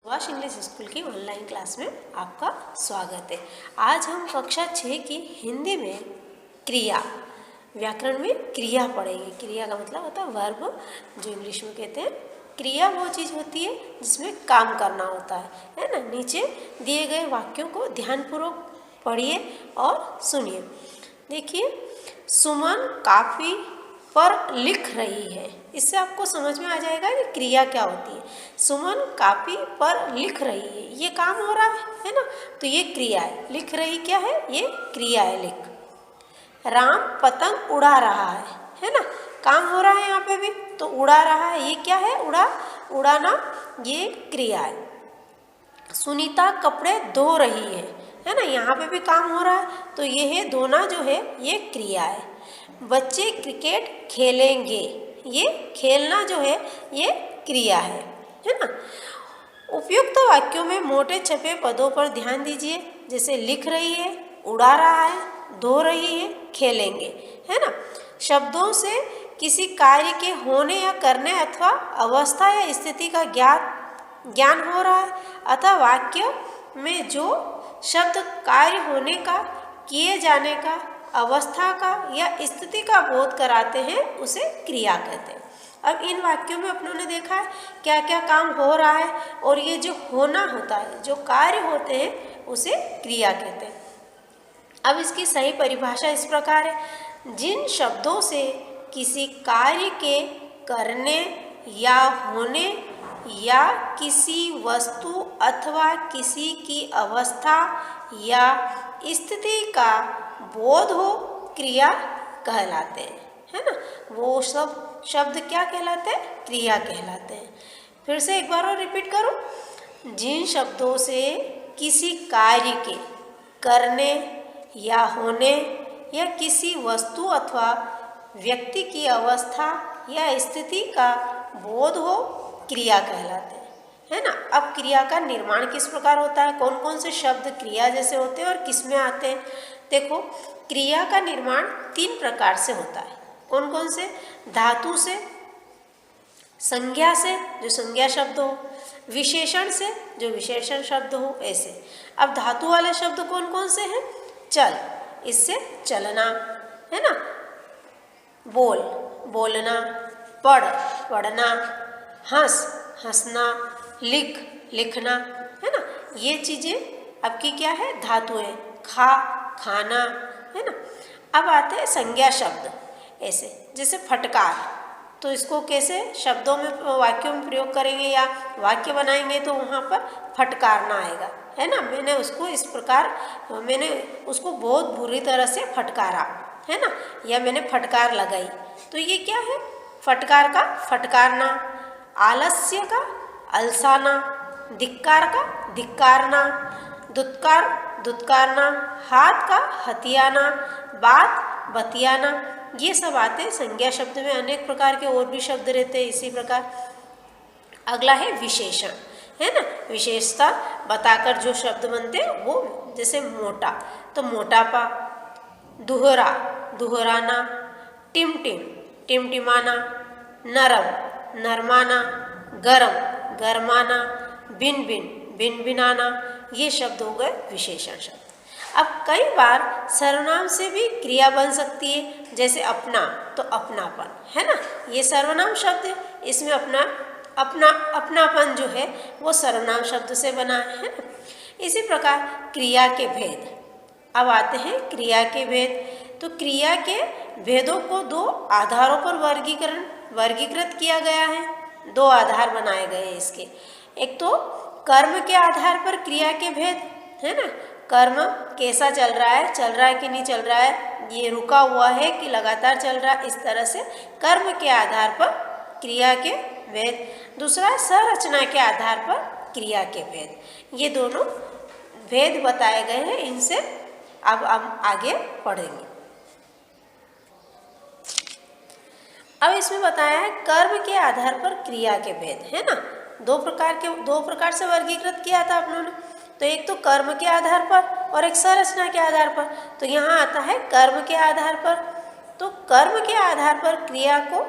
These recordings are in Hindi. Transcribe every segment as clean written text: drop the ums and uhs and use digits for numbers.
वाश इंग्लिश स्कूल की ऑनलाइन क्लास में आपका स्वागत है। आज हम कक्षा 6 की हिंदी में क्रिया व्याकरण में क्रिया पढ़ेंगे। क्रिया का मतलब होता है वर्ब, जो इंग्लिश में कहते हैं। क्रिया वो चीज़ होती है जिसमें काम करना होता है ना। नीचे दिए गए वाक्यों को ध्यानपूर्वक पढ़िए और सुनिए। देखिए, सुमन काफ़ी पर लिख रही है। इससे आपको समझ में आ जाएगा कि क्रिया क्या होती है। सुमन कापी पर लिख रही है, ये काम हो रहा है ना, तो ये क्रिया है। लिख रही क्या है? ये क्रिया है, लिख। राम पतंग उड़ा रहा है ना, काम हो रहा है यहाँ पे भी, तो उड़ा रहा है, ये क्या है? उड़ाना, ये क्रिया है। सुनीता कपड़े धो रही है ना, यहाँ पे भी काम हो रहा है, तो ये है धोना, जो है ये क्रिया है। बच्चे क्रिकेट खेलेंगे, ये खेलना जो है ये क्रिया है ना। उपयुक्त वाक्यों में मोटे छपे पदों पर ध्यान दीजिए, जैसे लिख रही है, उड़ा रहा है, धो रही है, खेलेंगे, है ना। शब्दों से किसी कार्य के होने या करने अथवा अवस्था या स्थिति का ज्ञान हो रहा है, अतः वाक्य में जो शब्द कार्य होने का, किए जाने का, अवस्था का या स्थिति का बोध कराते हैं उसे क्रिया कहते हैं। अब इन वाक्यों में अपनों ने देखा है क्या क्या काम हो रहा है, और ये जो होना होता है, जो कार्य होते हैं, उसे क्रिया कहते हैं। अब इसकी सही परिभाषा इस प्रकार है: जिन शब्दों से किसी कार्य के करने या होने या किसी वस्तु अथवा किसी की अवस्था या स्थिति का बोध हो, क्रिया कहलाते हैं, है ना। वो सब शब्द क्या कहलाते हैं? क्रिया कहलाते हैं। फिर से एक बार और रिपीट करो। जिन शब्दों से किसी कार्य के करने या होने या किसी वस्तु अथवा व्यक्ति की अवस्था या स्थिति का बोध हो, क्रिया कहलाते हैं, है ना। अब क्रिया का निर्माण किस प्रकार होता है, कौन कौन से शब्द क्रिया जैसे होते हैं और किस में आते हैं? देखो, क्रिया का निर्माण 3 प्रकार से होता है। कौन कौन से? धातु से, संज्ञा से, जो संज्ञा शब्द हो, विशेषण से, जो विशेषण शब्द हो, ऐसे। अब धातु वाले शब्द कौन कौन से हैं? चल, इससे चलना, है ना, बोल, बोलना, पढ़, पढ़ना, हंस, हंसना, लिख, लिखना, है ना। ये चीज़ें आपकी क्या है? धातु है। खा, खाना, है ना। अब आते हैं संज्ञा शब्द, ऐसे जैसे फटकार। तो इसको कैसे शब्दों में, वाक्यों में प्रयोग करेंगे या वाक्य बनाएंगे, तो वहाँ पर फटकारना आएगा, है ना। मैंने उसको इस प्रकार, मैंने उसको बहुत बुरी तरह से फटकारा, है ना, या मैंने फटकार लगाई, तो ये क्या है? फटकार का फटकारना, आलस्य का अलसाना, धिक्कार का धिक्कारना, दुत्कार दुत्कारना, हाथ का हथियाना, बात बतियाना, ये सब आते हैं संज्ञा शब्द में। अनेक प्रकार के और भी शब्द रहते हैं इसी प्रकार। अगला है विशेषण, है ना। विशेषता बताकर जो शब्द बनते हैं वो, जैसे मोटा, तो मोटापा, दुहरा, दुहराना, टिमटिम, टिमटिमाना, नरम, नरमाना, गरम, गरमाना, भिन भिन, भिन भिनाना, ये शब्द हो गए विशेषण शब्द। अब कई बार सर्वनाम से भी क्रिया बन सकती है, जैसे अपना, तो अपनापन, है ना, ये सर्वनाम शब्द है। इसमें अपनापन जो है वो सर्वनाम शब्द से बना है ना। इसी प्रकार क्रिया के भेद। अब आते हैं क्रिया के भेद। तो क्रिया के भेदों को 2 आधारों पर वर्गीकृत किया गया है। 2 आधार बनाए गए हैं इसके। एक तो कर्म के आधार पर क्रिया के भेद, है ना। कर्म कैसा चल रहा है कि नहीं चल रहा है, ये रुका हुआ है कि लगातार चल रहा है, इस तरह से कर्म के आधार पर क्रिया के भेद। दूसरा संरचना के आधार पर क्रिया के भेद। ये दोनों भेद बताए गए हैं, इनसे अब हम आगे पढ़ेंगे। अब इसमें बताया है कर्म के आधार पर क्रिया के भेद, है ना। 2 प्रकार से वर्गीकृत किया था अपनों ने। तो एक तो कर्म के आधार पर और एक संरचना के आधार पर। तो यहाँ आता है कर्म के आधार पर। तो कर्म के आधार पर क्रिया को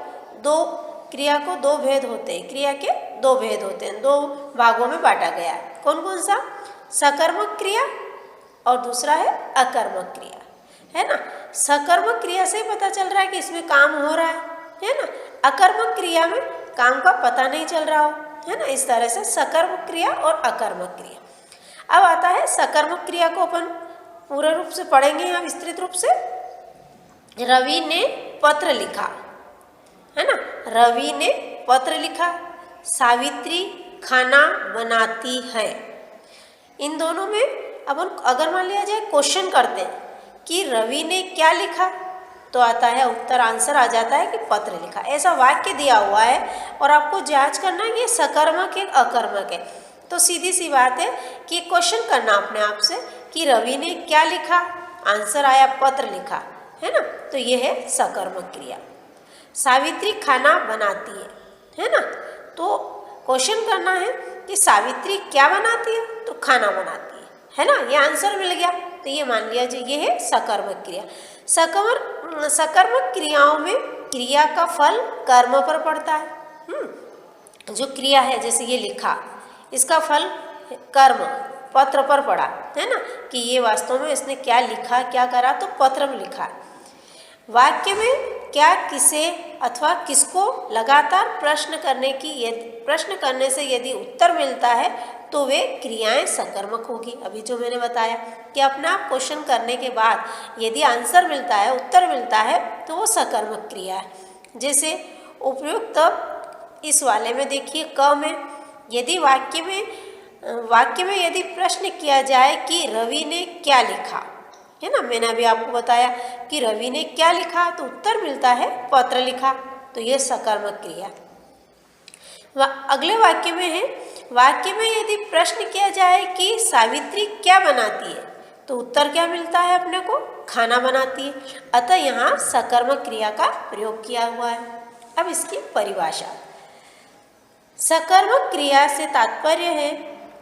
2 क्रिया को दो भेद होते हैं, क्रिया के दो भेद होते हैं, दो भागों में बांटा गया है। कौन कौन सा? सकर्मक क्रिया और दूसरा है अकर्मक क्रिया, है ना। सकर्मक क्रिया से ही पता चल रहा है कि इसमें काम हो रहा है ना। अकर्मक क्रिया में काम का पता नहीं चल रहा हो, है ना। इस तरह से सकर्मक क्रिया और अकर्मक क्रिया। अब आता है सकर्मक क्रिया को अपन पूरे रूप से पढ़ेंगे यहाँ विस्तृत रूप से। रवि ने पत्र लिखा, है ना। रवि ने पत्र लिखा, सावित्री खाना बनाती है। इन दोनों में अपन अगर मान लिया जाए क्वेश्चन करते हैं कि रवि ने क्या लिखा, तो आता है उत्तर, आंसर आ जाता है कि पत्र लिखा। ऐसा वाक्य दिया हुआ है और आपको जांच करना है कि सकर्मक है अकर्मक है। तो सीधी सी बात है कि क्वेश्चन करना अपने आप से कि रवि ने क्या लिखा, आंसर आया पत्र लिखा, है ना। तो ये है सकर्मक क्रिया। सावित्री खाना बनाती है ना। तो क्वेश्चन करना है कि सावित्री क्या बनाती है, तो खाना बनाती है ना। ये आंसर मिल गया, तो ये मान लिया जाए ये है सकर्मक क्रिया। सकर्मक क्रियाओं में क्रिया का फल कर्म पर पड़ता है। जो क्रिया है जैसे ये लिखा, इसका फल कर्म पत्र पर पड़ा, है ना, कि ये वास्तव में इसने क्या लिखा, क्या करा, तो पत्र में लिखा। वाक्य में क्या, किसे अथवा किसको लगातार प्रश्न करने से यदि उत्तर मिलता है तो वे क्रियाएं सकर्मक होगी। अभी जो मैंने बताया कि अपना आप क्वेश्चन करने के बाद यदि आंसर मिलता है, उत्तर मिलता है, तो वो सकर्मक क्रिया है। जैसे उपयुक्त इस वाले में देखिए, क में यदि वाक्य में यदि प्रश्न किया जाए कि रवि ने क्या लिखा, है ना। मैंने अभी आपको बताया कि रवि ने क्या लिखा, तो उत्तर मिलता है पत्र लिखा, तो ये सकर्मक क्रिया। अगले वाक्य में है, वाक्य में यदि प्रश्न किया जाए कि सावित्री क्या बनाती है, तो उत्तर क्या मिलता है अपने को, खाना बनाती है। अतः यहाँ सकर्मक क्रिया का प्रयोग किया हुआ है। अब इसकी परिभाषा। सकर्मक क्रिया से तात्पर्य है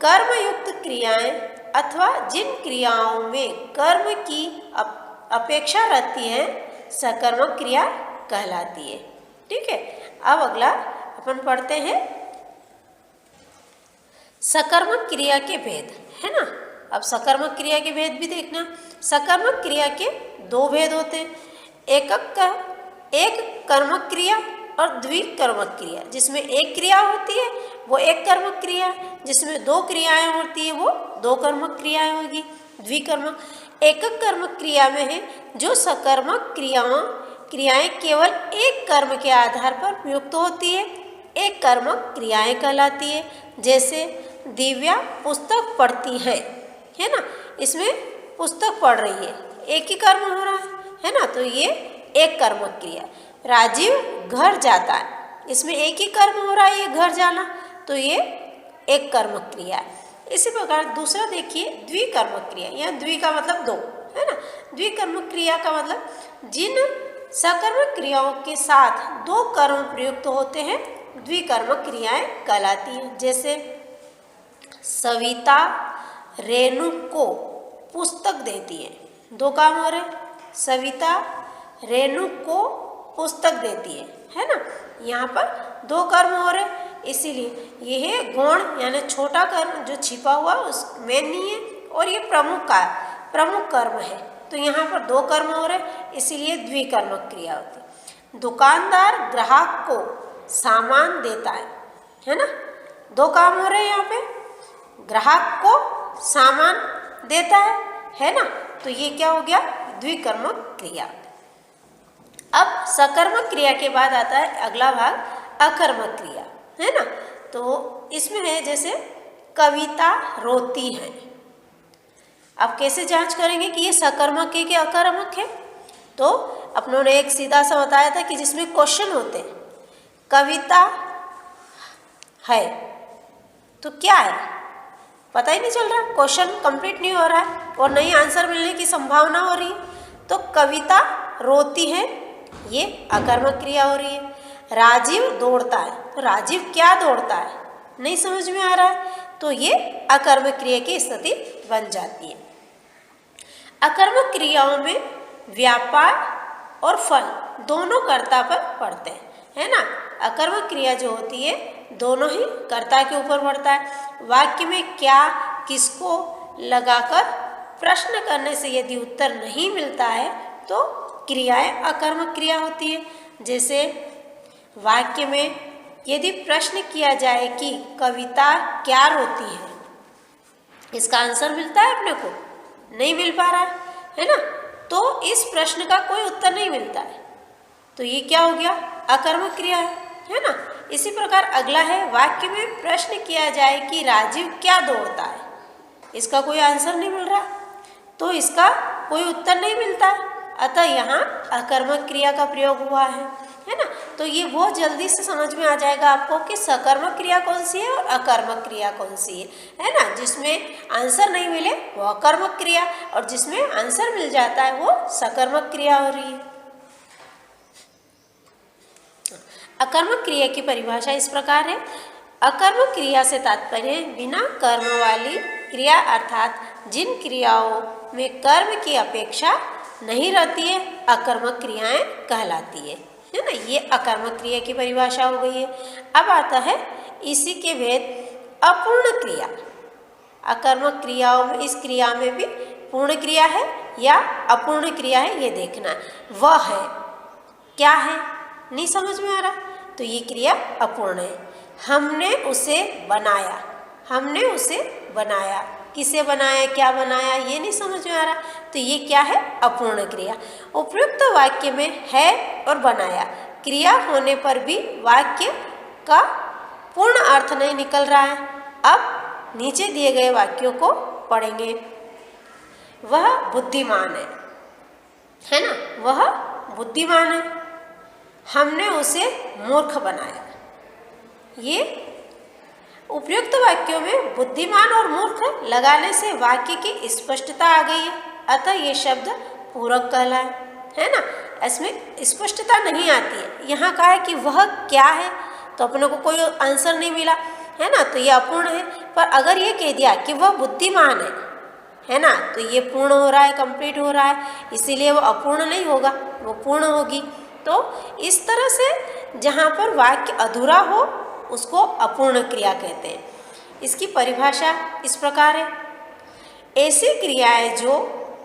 कर्मयुक्त क्रियाएं अथवा जिन क्रियाओं में कर्म की अपेक्षा रहती है, सकर्मक क्रिया कहलाती है। ठीक है। अब अगला अपन पढ़ते हैं सकर्मक क्रिया के भेद, है ना। अब सकर्मक क्रिया के भेद भी देखना। सकर्मक क्रिया के दो भेद होते हैं, एक कर्मक क्रिया और द्विकर्मक क्रिया। जिसमें एक क्रिया होती है वो एक कर्मक क्रिया, जिसमें दो क्रियाएं होती है वो दो कर्मक क्रियाएं होगी, द्विकर्मक। एकक कर्मक क्रिया में है जो सकर्मक क्रियाएं केवल एक कर्म के आधार पर प्रयुक्त होती है, एक कर्मक क्रियाएं कहलाती है। जैसे दिव्या पुस्तक पढ़ती है ना। इसमें पुस्तक पढ़ रही है, एक ही कर्म हो रहा है ना, तो ये एक कर्मक क्रिया। राजीव घर जाता है, इसमें एक ही कर्म हो रहा है, ये घर जाना, तो ये एक कर्मक क्रिया है। इसी प्रकार दूसरा देखिए द्विकर्मक क्रिया। यहाँ द्वि का मतलब दो, है ना। द्विकर्मक क्रिया का मतलब जिन सकर्मक क्रियाओं के साथ दो कर्म प्रयुक्त होते हैं, द्विकर्मक क्रियाएं कहलाती हैं। जैसे सविता रेणु को पुस्तक देती है, दो काम हो रहे, सविता रेणु को पुस्तक देती है ना। यहाँ पर दो कर्म हो रहे, इसीलिए ये है गौण यानी छोटा कर्म जो छिपा हुआ उस मेन नहीं है, और ये प्रमुख कर्म है। तो यहाँ पर दो कर्म हो रहे, इसीलिए द्विकर्मक क्रिया होती है। दुकानदार ग्राहक को सामान देता है ना। दो काम हो रहे हैं यहाँ पे, ग्राहक को सामान देता है ना, तो ये क्या हो गया, द्विकर्मक क्रिया। अब सकर्मक क्रिया के बाद आता है अगला भाग अकर्मक क्रिया, है ना। तो इसमें है जैसे कविता रोती है। अब कैसे जांच करेंगे कि ये सकर्मक है कि अकर्मक है, तो अपनों ने एक सीधा सा बताया था कि जिसमें क्वेश्चन होते हैं, कविता है तो क्या है पता ही नहीं चल रहा, क्वेश्चन कंप्लीट नहीं हो रहा है और नहीं आंसर मिलने की संभावना हो रही है। तो कविता रोती है, ये अकर्मक क्रिया हो रही है। राजीव दौड़ता है, तो राजीव क्या दौड़ता है नहीं समझ में आ रहा है, तो ये अकर्मक क्रिया की स्थिति बन जाती है। अकर्मक क्रियाओं में व्यापार और फल दोनों कर्ता पर पड़ते हैं, है ना। अकर्मक क्रिया जो होती है दोनों ही कर्ता के ऊपर पड़ता है। वाक्य में क्या किसको लगाकर प्रश्न करने से यदि उत्तर नहीं मिलता है तो क्रियाएं अकर्मक क्रिया होती है। जैसे वाक्य में यदि प्रश्न किया जाए कि कविता क्या रोती है, इसका आंसर मिलता है अपने को? नहीं मिल पा रहा है ना, तो इस प्रश्न का कोई उत्तर नहीं मिलता है, तो ये क्या हो गया? अकर्मक क्रिया है ना। इसी प्रकार अगला है, वाक्य में प्रश्न किया जाए कि राजीव क्या दौड़ता है, इसका कोई आंसर नहीं मिल रहा, तो इसका कोई उत्तर नहीं मिलता, अतः यहाँ अकर्मक क्रिया का प्रयोग हुआ है ना। तो ये बहुत जल्दी से समझ में आ जाएगा आपको कि सकर्मक क्रिया कौन सी है और अकर्मक क्रिया कौन सी है ना। जिसमें आंसर नहीं मिले वो अकर्मक क्रिया, और जिसमें आंसर मिल जाता है वो सकर्मक क्रिया हो रही है। अकर्मक क्रिया की परिभाषा इस प्रकार है, अकर्मक क्रिया से तात्पर्य बिना कर्म वाली क्रिया अर्थात जिन क्रियाओं में कर्म की अपेक्षा नहीं रहती है अकर्मक क्रियाएं कहलाती है ना। ये अकर्मक क्रिया की परिभाषा हो गई है। अब आता है इसी के भेद अपूर्ण क्रिया। अकर्मक क्रियाओं में इस क्रिया में भी पूर्ण क्रिया है या अपूर्ण क्रिया है ये देखना है। वह है क्या है, नहीं समझ में आ रहा, तो ये क्रिया अपूर्ण है। हमने उसे बनाया, हमने उसे बनाया, किसे बनाया, क्या बनाया, ये नहीं समझ में आ रहा, तो ये क्या है? अपूर्ण क्रिया। उपयुक्त वाक्य में है और बनाया क्रिया होने पर भी वाक्य का पूर्ण अर्थ नहीं निकल रहा है। अब नीचे दिए गए वाक्यों को पढ़ेंगे। वह बुद्धिमान है ना, वह बुद्धिमान है, हमने उसे मूर्ख बनाया। ये उपयुक्त वाक्यों में बुद्धिमान और मूर्ख लगाने से वाक्य की स्पष्टता आ गई है, अतः ये शब्द पूरक कहलाए, है ना। इसमें स्पष्टता नहीं आती है। यहाँ कहा है कि वह क्या है, तो अपने को कोई आंसर नहीं मिला, है ना, तो ये अपूर्ण है। पर अगर ये कह दिया कि वह बुद्धिमान है ना, तो ये पूर्ण हो रहा है, कंप्लीट हो रहा है, इसीलिए वो अपूर्ण नहीं होगा, वो पूर्ण होगी। तो इस तरह से जहाँ पर वाक्य अधूरा हो उसको अपूर्ण क्रिया कहते हैं। इसकी परिभाषा इस प्रकार है, ऐसी क्रियाएं जो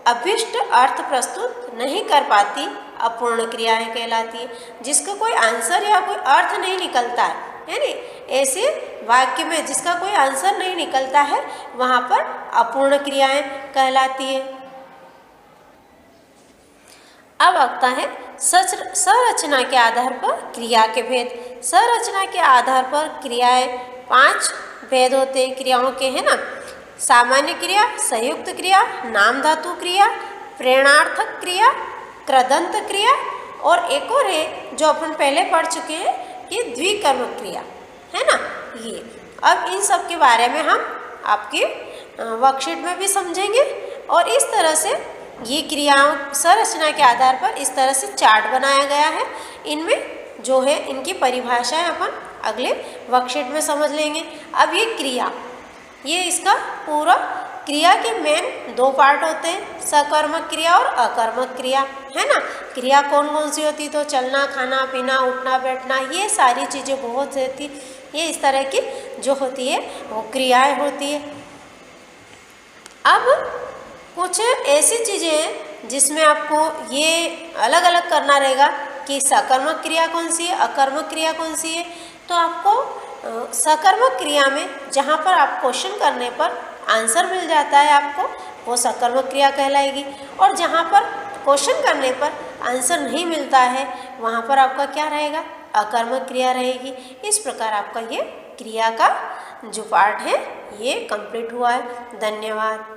अभिष्ट अर्थ प्रस्तुत नहीं कर पाती अपूर्ण क्रियाएं कहलाती है। जिसका कोई आंसर या कोई अर्थ नहीं निकलता है ना, ऐसे वाक्य में जिसका कोई आंसर नहीं निकलता है वहाँ पर अपूर्ण क्रियाएं कहलाती है। अब आता है संरचना के आधार पर क्रिया के भेद। संरचना के आधार पर क्रियाएं 5 भेद होते हैं क्रियाओं के, है ना। सामान्य क्रिया, संयुक्त क्रिया, नाम धातु क्रिया, प्रेरणार्थक क्रिया, कृदंत क्रिया, और एक और है जो अपन पहले पढ़ चुके हैं कि द्विकर्मक क्रिया, है ना। ये अब इन सब के बारे में हम आपके वर्कशीट में भी समझेंगे, और इस तरह से ये क्रियाओं संरचना के आधार पर इस तरह से चार्ट बनाया गया है। इनमें जो है इनकी परिभाषाएं अपन अगले वर्कशीट में समझ लेंगे। अब ये क्रिया, ये इसका पूरा क्रिया के मेन 2 पार्ट होते हैं, सकर्मक क्रिया और अकर्मक क्रिया, है ना। क्रिया कौन कौन सी होती, तो चलना, खाना पीना, उठना बैठना, ये सारी चीज़ें बहुत रहती, ये इस तरह की जो होती है वो क्रियाएं होती है। अब कुछ ऐसी चीज़ें हैं जिसमें आपको ये अलग अलग करना रहेगा कि सकर्मक क्रिया कौन सी है, अकर्मक क्रिया कौन सी है। तो आपको सकर्मक क्रिया में जहाँ पर आप क्वेश्चन करने पर आंसर मिल जाता है आपको, वो सकर्मक क्रिया कहलाएगी, और जहाँ पर क्वेश्चन करने पर आंसर नहीं मिलता है वहाँ पर आपका क्या रहेगा, अकर्मक क्रिया रहेगी। इस प्रकार आपका ये क्रिया का जो पार्ट है ये कंप्लीट हुआ है। धन्यवाद।